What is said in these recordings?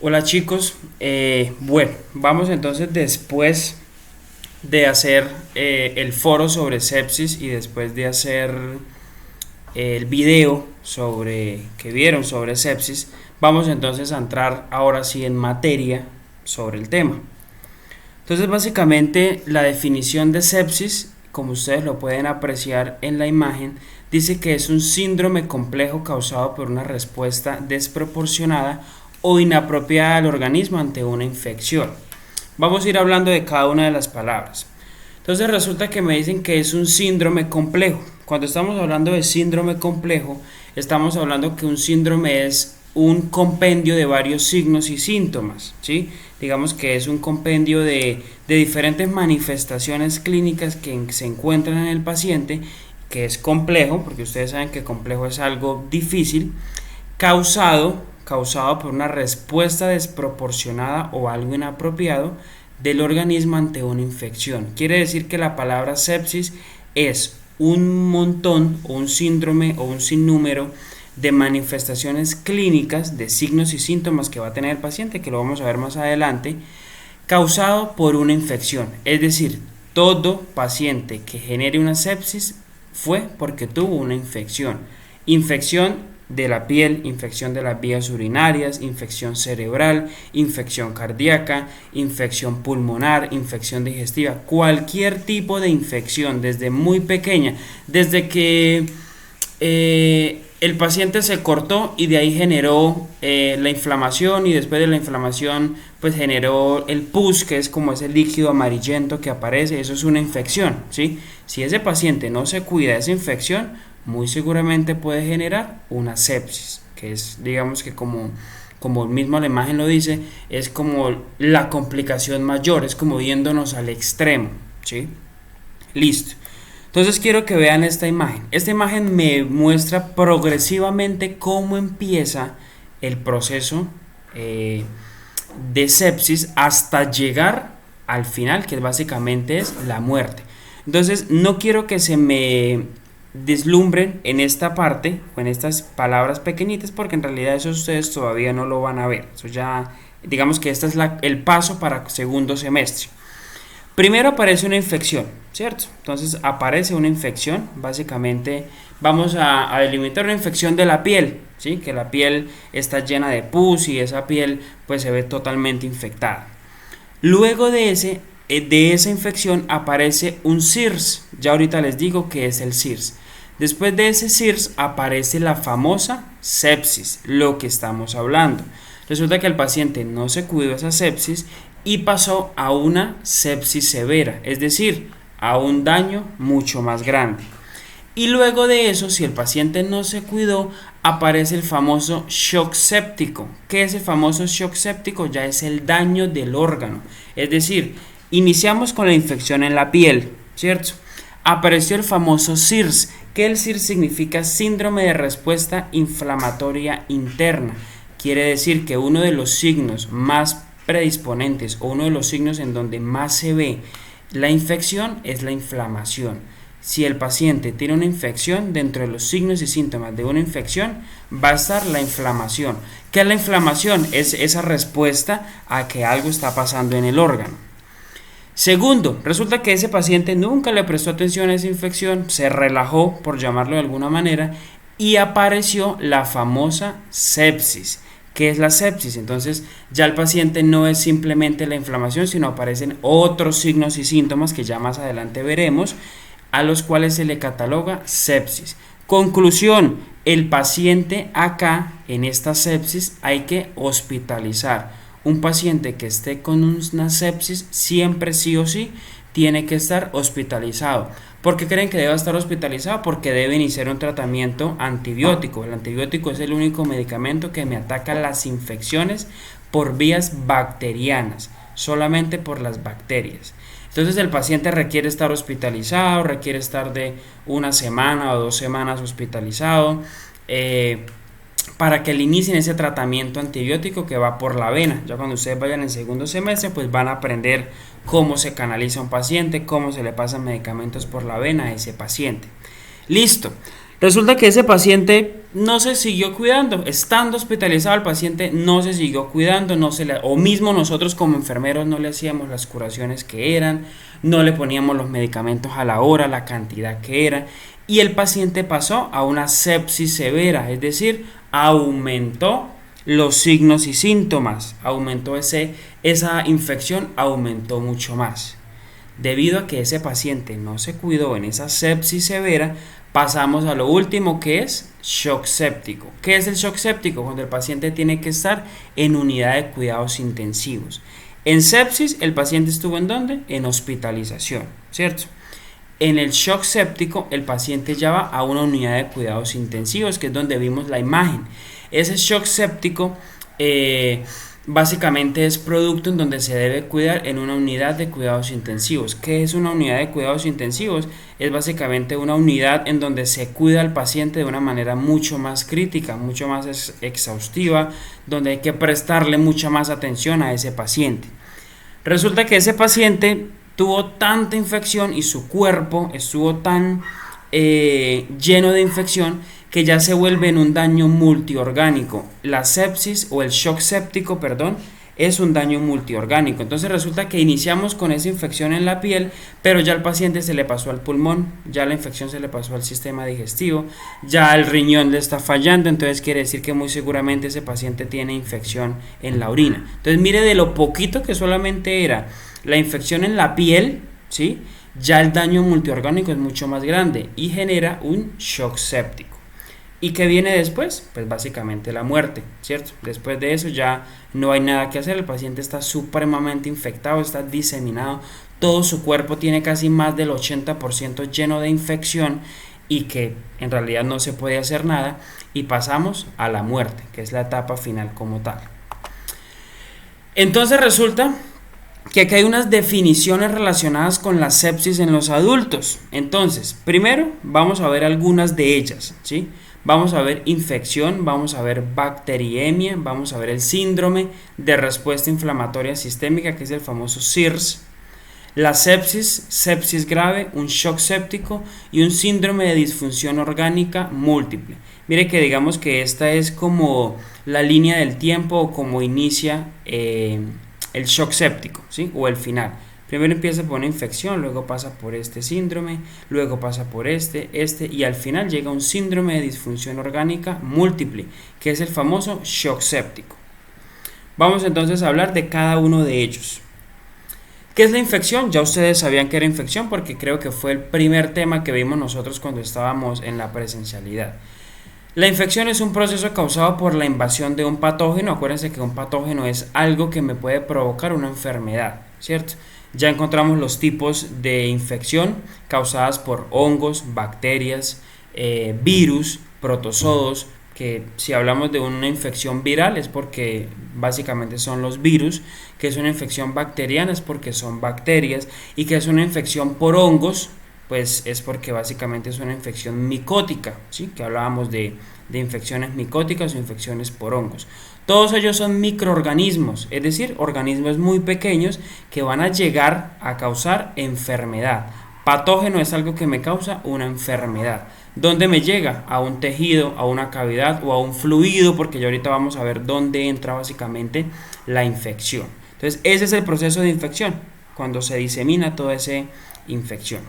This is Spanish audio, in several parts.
Hola chicos, bueno, vamos entonces después de hacer el foro sobre sepsis y después de hacer el video sobre que vieron sobre sepsis, vamos entonces a entrar ahora sí en materia sobre el tema. Entonces básicamente la definición de sepsis, como ustedes lo pueden apreciar en la imagen, dice que es un síndrome complejo causado por una respuesta desproporcionada o inapropiada del organismo ante una infección. Vamos a ir hablando de cada una de las palabras. Entonces resulta que me dicen que es un síndrome complejo. Cuando estamos hablando de síndrome complejo, estamos hablando que un síndrome es un compendio de varios signos y síntomas, ¿sí? Digamos que es un compendio de diferentes manifestaciones clínicas que se encuentran en el paciente, que es complejo, porque ustedes saben que complejo es algo difícil, causado por una respuesta desproporcionada o algo inapropiado del organismo ante una infección. Quiere decir que la palabra sepsis es un montón o un síndrome o un sinnúmero de manifestaciones clínicas, de signos y síntomas que va a tener el paciente, que lo vamos a ver más adelante, causado por una infección. Es decir, todo paciente que genere una sepsis fue porque tuvo una infección. Infección de la piel, infección de las vías urinarias, infección cerebral, infección cardíaca, infección pulmonar, infección digestiva, cualquier tipo de infección desde muy pequeña, desde que el paciente se cortó y de ahí generó la inflamación y después de la inflamación pues generó el pus, que es como ese líquido amarillento que aparece. Eso es una infección, ¿sí? Si ese paciente no se cuida de esa infección, muy seguramente puede generar una sepsis, que es, digamos que como mismo la imagen lo dice, es como la complicación mayor, es como yéndonos al extremo, ¿sí? Listo. Entonces quiero que vean esta imagen. Esta imagen me muestra progresivamente cómo empieza el proceso de sepsis hasta llegar al final, que básicamente es la muerte. Entonces no quiero que se me deslumbren en esta parte o en estas palabras pequeñitas, porque en realidad eso ustedes todavía no lo van a ver. Eso ya, digamos que este es el paso para segundo semestre. Primero aparece una infección, ¿cierto? Entonces aparece una infección, básicamente vamos a delimitar una infección de la piel, ¿sí? Que la piel está llena de pus y esa piel pues se ve totalmente infectada. Luego de esa infección aparece un SIRS, ya ahorita les digo qué es el SIRS. Después de ese SIRS aparece la famosa sepsis, lo que estamos hablando. Resulta que el paciente no se cuidó esa sepsis y pasó a una sepsis severa, es decir, a un daño mucho más grande. Y luego de eso, si el paciente no se cuidó, aparece el famoso shock séptico. ¿Qué es el famoso shock séptico? Ya es el daño del órgano. Es decir, iniciamos con la infección en la piel, ¿cierto? Apareció el famoso SIRS, que el SIRS significa síndrome de respuesta inflamatoria interna. Quiere decir que uno de los signos más predisponentes o uno de los signos en donde más se ve la infección es la inflamación. Si el paciente tiene una infección, dentro de los signos y síntomas de una infección va a estar la inflamación. ¿Qué es la inflamación? Es esa respuesta a que algo está pasando en el órgano. Segundo, resulta que ese paciente nunca le prestó atención a esa infección, se relajó, por llamarlo de alguna manera, y apareció la famosa sepsis. ¿Qué es la sepsis? Entonces ya el paciente no es simplemente la inflamación, sino aparecen otros signos y síntomas que ya más adelante veremos, a los cuales se le cataloga sepsis. Conclusión, el paciente acá en esta sepsis hay que hospitalizar. Un paciente que esté con una sepsis siempre sí o sí tiene que estar hospitalizado. ¿Por qué creen que debe estar hospitalizado? Porque debe iniciar un tratamiento antibiótico. El antibiótico es el único medicamento que me ataca las infecciones por vías bacterianas, solamente por las bacterias. Entonces el paciente requiere estar hospitalizado, requiere estar de una semana o 2 semanas hospitalizado para que le inicien ese tratamiento antibiótico que va por la vena. Ya cuando ustedes vayan en segundo semestre pues van a aprender cómo se canaliza un paciente, cómo se le pasan medicamentos por la vena a ese paciente. Listo. Resulta que ese paciente no se siguió cuidando, estando hospitalizado el paciente no se siguió cuidando, o mismo nosotros como enfermeros no le hacíamos las curaciones que eran, no le poníamos los medicamentos a la hora, la cantidad que era, y el paciente pasó a una sepsis severa, es decir, aumentó los signos y síntomas, esa infección aumentó mucho más. Debido a que ese paciente no se cuidó en esa sepsis severa, pasamos a lo último, que es shock séptico. ¿Qué es el shock séptico? Cuando el paciente tiene que estar en unidad de cuidados intensivos. En sepsis, el paciente estuvo ¿en dónde? En hospitalización, ¿cierto? En el shock séptico, el paciente ya va a una unidad de cuidados intensivos, que es donde vimos la imagen. Ese shock séptico básicamente es producto en donde se debe cuidar en una unidad de cuidados intensivos. ¿Qué es una unidad de cuidados intensivos? Es básicamente una unidad en donde se cuida al paciente de una manera mucho más crítica, mucho más exhaustiva, donde hay que prestarle mucha más atención a ese paciente. Resulta que ese paciente tuvo tanta infección y su cuerpo estuvo tan lleno de infección que ya se vuelve en un daño multiorgánico. La sepsis o el shock séptico, perdón, es un daño multiorgánico. Entonces resulta que iniciamos con esa infección en la piel, pero ya al paciente se le pasó al pulmón, ya la infección se le pasó al sistema digestivo, ya el riñón le está fallando, entonces quiere decir que muy seguramente ese paciente tiene infección en la orina. Entonces mire, de lo poquito que solamente era la infección en la piel, ¿sí?, ya el daño multiorgánico es mucho más grande y genera un shock séptico. ¿Y qué viene después? Pues básicamente la muerte, ¿cierto? Después de eso ya no hay nada que hacer, el paciente está supremamente infectado, está diseminado, todo su cuerpo tiene casi más del 80% lleno de infección y que en realidad no se puede hacer nada, y pasamos a la muerte, que es la etapa final como tal. Entonces resulta que aquí hay unas definiciones relacionadas con la sepsis en los adultos. Entonces, primero vamos a ver algunas de ellas, ¿sí? Vamos a ver infección, vamos a ver bacteriemia, vamos a ver el síndrome de respuesta inflamatoria sistémica, que es el famoso SIRS, la sepsis, sepsis grave, un shock séptico y un síndrome de disfunción orgánica múltiple. Mire que digamos que esta es como la línea del tiempo o como inicia el shock séptico, ¿sí?, o el final. Primero empieza por una infección, luego pasa por este síndrome, luego pasa por este y al final llega un síndrome de disfunción orgánica múltiple, que es el famoso shock séptico. Vamos entonces a hablar de cada uno de ellos. ¿Qué es la infección? Ya ustedes sabían que era infección porque creo que fue el primer tema que vimos nosotros cuando estábamos en la presencialidad. La infección es un proceso causado por la invasión de un patógeno. Acuérdense que un patógeno es algo que me puede provocar una enfermedad, ¿cierto? Ya encontramos los tipos de infección causadas por hongos, bacterias, virus, protozoos, que si hablamos de una infección viral es porque básicamente son los virus, que es una infección bacteriana es porque son bacterias, y que es una infección por hongos, pues es porque básicamente es una infección micótica, ¿sí?, que hablábamos de infecciones micóticas o infecciones por hongos. Todos ellos son microorganismos, es decir, organismos muy pequeños que van a llegar a causar enfermedad. Patógeno es algo que me causa una enfermedad. ¿Dónde me llega? A un tejido, a una cavidad o a un fluido, porque ya ahorita vamos a ver dónde entra básicamente la infección. Entonces, ese es el proceso de infección, cuando se disemina toda esa infección.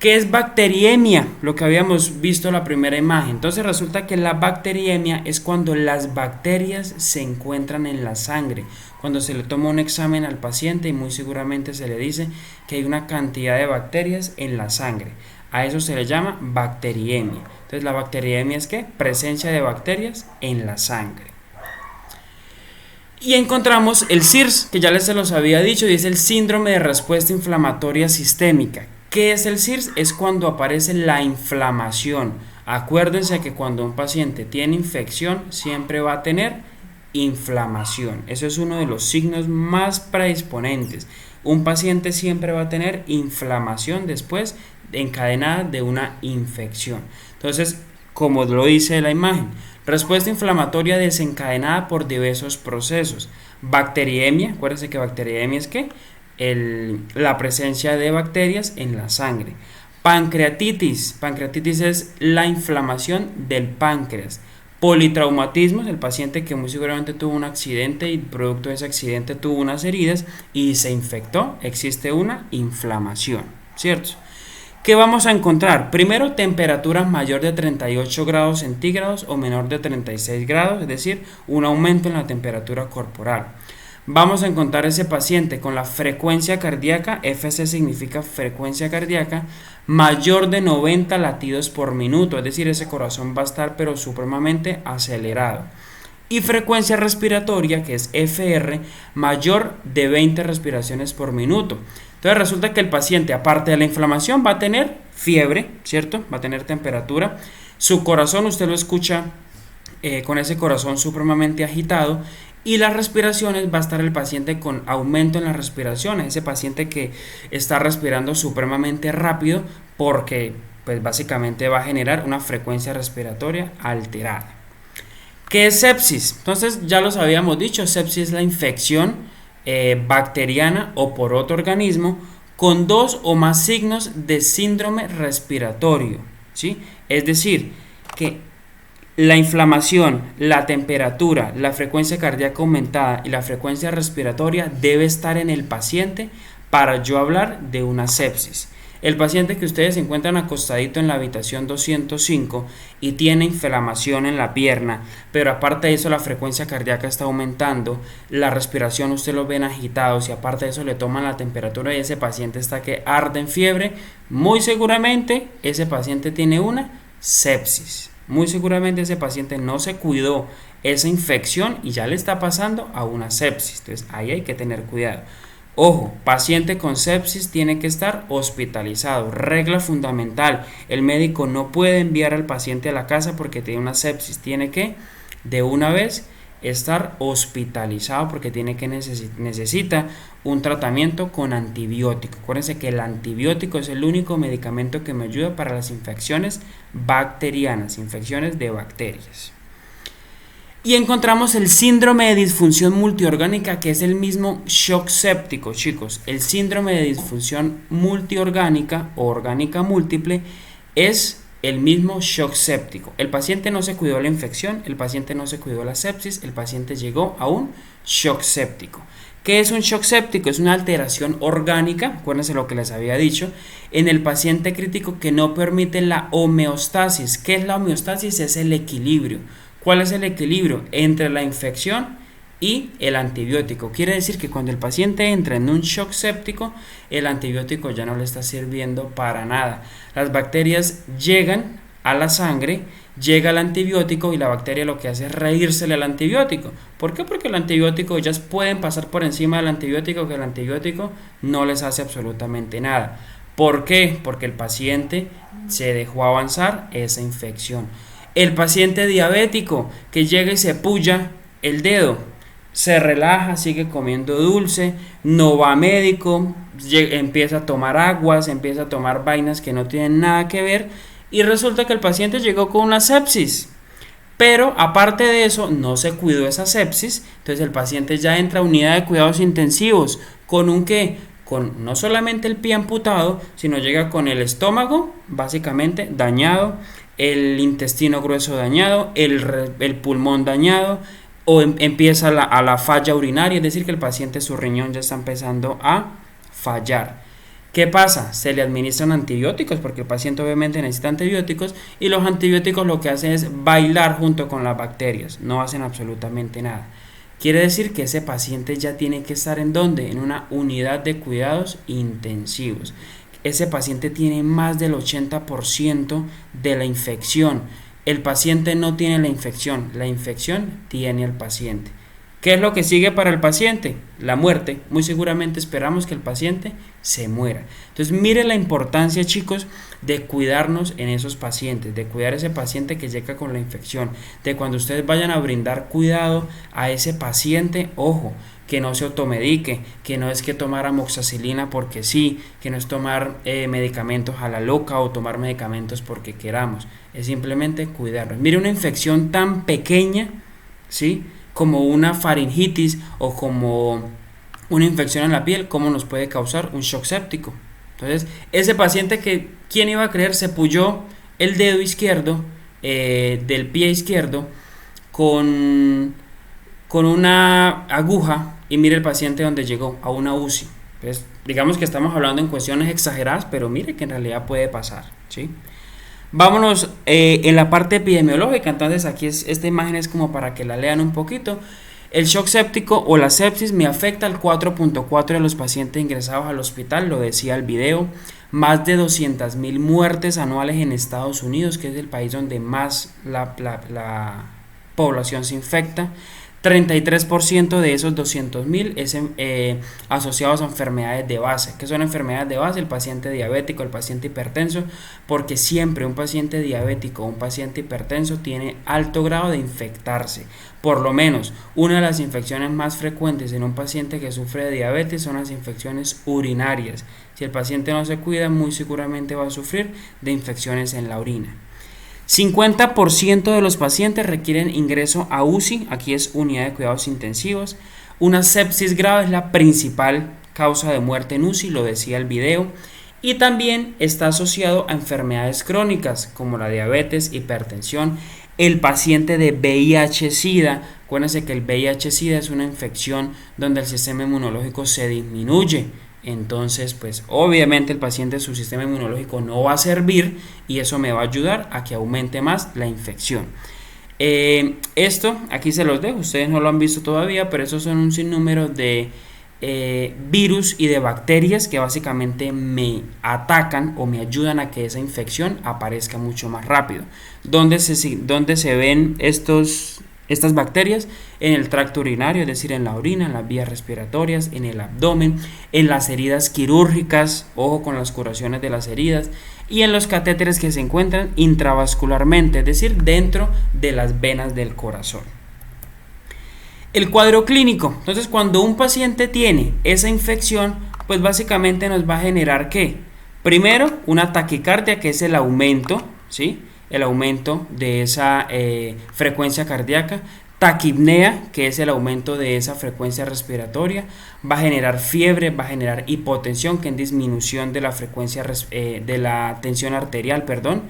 ¿Qué es bacteriemia? Lo que habíamos visto en la primera imagen. Entonces resulta que la bacteriemia es cuando las bacterias se encuentran en la sangre. Cuando se le toma un examen al paciente y muy seguramente se le dice que hay una cantidad de bacterias en la sangre. A eso se le llama bacteriemia. Entonces la bacteriemia es ¿qué? Presencia de bacterias en la sangre. Y encontramos el SIRS, que ya les se los había dicho, y es el síndrome de respuesta inflamatoria sistémica. ¿Qué es el SIRS? Es cuando aparece la inflamación. Acuérdense que cuando un paciente tiene infección siempre va a tener inflamación. Eso es uno de los signos más predisponentes. Un paciente siempre va a tener inflamación después encadenada de una infección. Entonces, como lo dice la imagen, respuesta inflamatoria desencadenada por diversos procesos. Bacteriemia, acuérdense que bacteriemia es ¿qué? La presencia de bacterias en la sangre. Pancreatitis. Pancreatitis es la inflamación del páncreas. Politraumatismos, el paciente que muy seguramente tuvo un accidente y producto de ese accidente tuvo unas heridas y se infectó, existe una inflamación, ¿cierto? ¿Qué vamos a encontrar? Primero, temperatura mayor de 38 grados centígrados o menor de 36 grados, es decir, un aumento en la temperatura corporal. Vamos a encontrar ese paciente con la frecuencia cardíaca, FC significa frecuencia cardíaca, mayor de 90 latidos por minuto, es decir, ese corazón va a estar pero supremamente acelerado. Y frecuencia respiratoria, que es FR, mayor de 20 respiraciones por minuto. Entonces resulta que el paciente, aparte de la inflamación, va a tener fiebre, ¿cierto? Va a tener temperatura. Su corazón, usted lo escucha con ese corazón supremamente agitado. Y las respiraciones, va a estar el paciente con aumento en las respiraciones, ese paciente que está respirando supremamente rápido porque pues básicamente va a generar una frecuencia respiratoria alterada. ¿Qué es sepsis? Entonces ya los habíamos dicho, sepsis es la infección bacteriana o por otro organismo con dos o más signos de síndrome respiratorio, ¿sí? Es decir, que la inflamación, la temperatura, la frecuencia cardíaca aumentada y la frecuencia respiratoria debe estar en el paciente para yo hablar de una sepsis. El paciente que ustedes se encuentran acostadito en la habitación 205 y tiene inflamación en la pierna, pero aparte de eso la frecuencia cardíaca está aumentando, la respiración usted lo ven agitados y aparte de eso le toman la temperatura y ese paciente está que arde en fiebre, muy seguramente ese paciente tiene una sepsis. Muy seguramente ese paciente no se cuidó esa infección y ya le está pasando a una sepsis. Entonces ahí hay que tener cuidado. Ojo, paciente con sepsis tiene que estar hospitalizado. Regla fundamental, el médico no puede enviar al paciente a la casa porque tiene una sepsis. Tiene que de una vez estar hospitalizado porque necesita un tratamiento con antibiótico. Acuérdense que el antibiótico es el único medicamento que me ayuda para las infecciones bacterianas, infecciones de bacterias. Y encontramos el síndrome de disfunción multiorgánica, que es el mismo shock séptico, chicos. El síndrome de disfunción multiorgánica o orgánica múltiple es el mismo shock séptico. El paciente no se cuidó la infección, el paciente no se cuidó la sepsis, el paciente llegó a un shock séptico. ¿Qué es un shock séptico? Es una alteración orgánica, acuérdense lo que les había dicho, en el paciente crítico que no permite la homeostasis. ¿Qué es la homeostasis? Es el equilibrio. ¿Cuál es el equilibrio entre la infección y el antibiótico? Quiere decir que cuando el paciente entra en un shock séptico, el antibiótico ya no le está sirviendo para nada. Las bacterias llegan a la sangre, llega el antibiótico y la bacteria lo que hace es reírsele al antibiótico. ¿Por qué? Porque el antibiótico, ellas pueden pasar por encima del antibiótico, que el antibiótico no les hace absolutamente nada. ¿Por qué? Porque el paciente se dejó avanzar esa infección. El paciente diabético que llega y se puya el dedo, se relaja, sigue comiendo dulce, no va a médico, empieza a tomar aguas, empieza a tomar vainas que no tienen nada que ver y resulta que el paciente llegó con una sepsis. Pero aparte de eso, no se cuidó esa sepsis, entonces el paciente ya entra a unidad de cuidados intensivos con un ¿qué? Con no solamente el pie amputado, sino llega con el estómago básicamente dañado, el intestino grueso dañado, el pulmón dañado, o empieza a la falla urinaria, es decir, que el paciente, su riñón ya está empezando a fallar. ¿Qué pasa? Se le administran antibióticos porque el paciente obviamente necesita antibióticos y los antibióticos lo que hacen es bailar junto con las bacterias, no hacen absolutamente nada. Quiere decir que ese paciente ya tiene que estar ¿en dónde? En una unidad de cuidados intensivos. Ese paciente tiene más del 80% de la infección. El paciente no tiene la infección tiene el paciente. ¿Qué es lo que sigue para el paciente? La muerte. Muy seguramente esperamos que el paciente se muera. Entonces, mire la importancia, chicos, de cuidarnos en esos pacientes, de cuidar a ese paciente que llega con la infección, de cuando ustedes vayan a brindar cuidado a ese paciente, ojo, que no se automedique, que no es que tomar amoxicilina porque sí, que no es tomar medicamentos a la loca o tomar medicamentos porque queramos, es simplemente cuidarnos. Mire, una infección tan pequeña, ¿sí?, como una faringitis o como una infección en la piel, cómo nos puede causar un shock séptico. Entonces, ese paciente que ¿Quién iba a creer? Se puyó el dedo izquierdo del pie izquierdo con, con una aguja y mire el paciente donde llegó, a una UCI. Pues, digamos que estamos hablando en cuestiones exageradas, pero mire que en realidad puede pasar, ¿sí? Vámonos en la parte epidemiológica. Entonces aquí esta imagen es como para que la lean un poquito. El shock séptico o la sepsis me afecta al 4.4 de los pacientes ingresados al hospital, lo decía el video. Más de 200.000 muertes anuales en Estados Unidos, que es el país donde más la población se infecta. 33% de esos 200.000 es asociados a enfermedades de base. ¿Qué son enfermedades de base? El paciente diabético, el paciente hipertenso, porque siempre un paciente diabético o un paciente hipertenso tiene alto grado de infectarse. Por lo menos una de las infecciones más frecuentes en un paciente que sufre de diabetes son las infecciones urinarias. Si el paciente no se cuida, muy seguramente va a sufrir de infecciones en la orina. 50% de los pacientes requieren ingreso a UCI, aquí es unidad de cuidados intensivos. Una sepsis grave es la principal causa de muerte en UCI, lo decía el video, y también está asociado a enfermedades crónicas como la diabetes, hipertensión, el paciente de VIH-Sida. Acuérdense que el VIH-Sida es una infección donde el sistema inmunológico se disminuye. Entonces, pues obviamente el paciente, su sistema inmunológico no va a servir y eso me va a ayudar a que aumente más la infección. Esto aquí se los dejo, ustedes no lo han visto todavía, pero esos son un sinnúmero de virus y de bacterias que básicamente me atacan o me ayudan a que esa infección aparezca mucho más rápido. ¿Dónde se ven estas bacterias? En el tracto urinario, es decir, en la orina, en las vías respiratorias, en el abdomen, en las heridas quirúrgicas, ojo con las curaciones de las heridas, y en los catéteres que se encuentran intravascularmente, es decir, dentro de las venas del corazón. El cuadro clínico. Entonces, cuando un paciente tiene esa infección, pues básicamente nos va a generar ¿qué? Primero, una taquicardia, que es el aumento, ¿sí? El aumento de esa frecuencia cardíaca. Taquipnea, que es el aumento de esa frecuencia respiratoria. Va a generar fiebre, va a generar hipotensión, que es disminución de la frecuencia de la tensión arterial, perdón.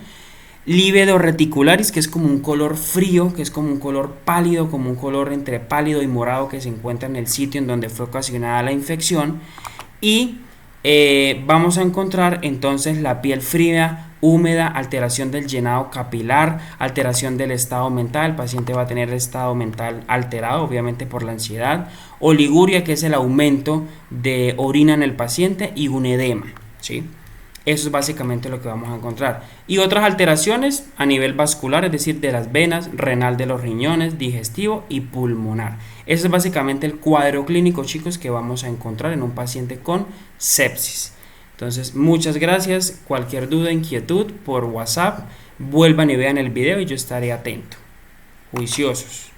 Lívido reticularis, que es como un color frío, que es como un color pálido, como un color entre pálido y morado que se encuentra en el sitio en donde fue ocasionada la infección. Y vamos a encontrar entonces la piel fría, húmeda, alteración del llenado capilar, alteración del estado mental. El paciente va a tener el estado mental alterado, obviamente por la ansiedad. Oliguria, que es el aumento de orina en el paciente, y un edema, ¿sí? Eso es básicamente lo que vamos a encontrar. Y otras alteraciones a nivel vascular, es decir, de las venas, renal de los riñones, digestivo y pulmonar. Ese es básicamente el cuadro clínico, chicos, que vamos a encontrar en un paciente con sepsis. Entonces, muchas gracias. Cualquier duda, inquietud, por WhatsApp, vuelvan y vean el video y yo estaré atento. Juiciosos.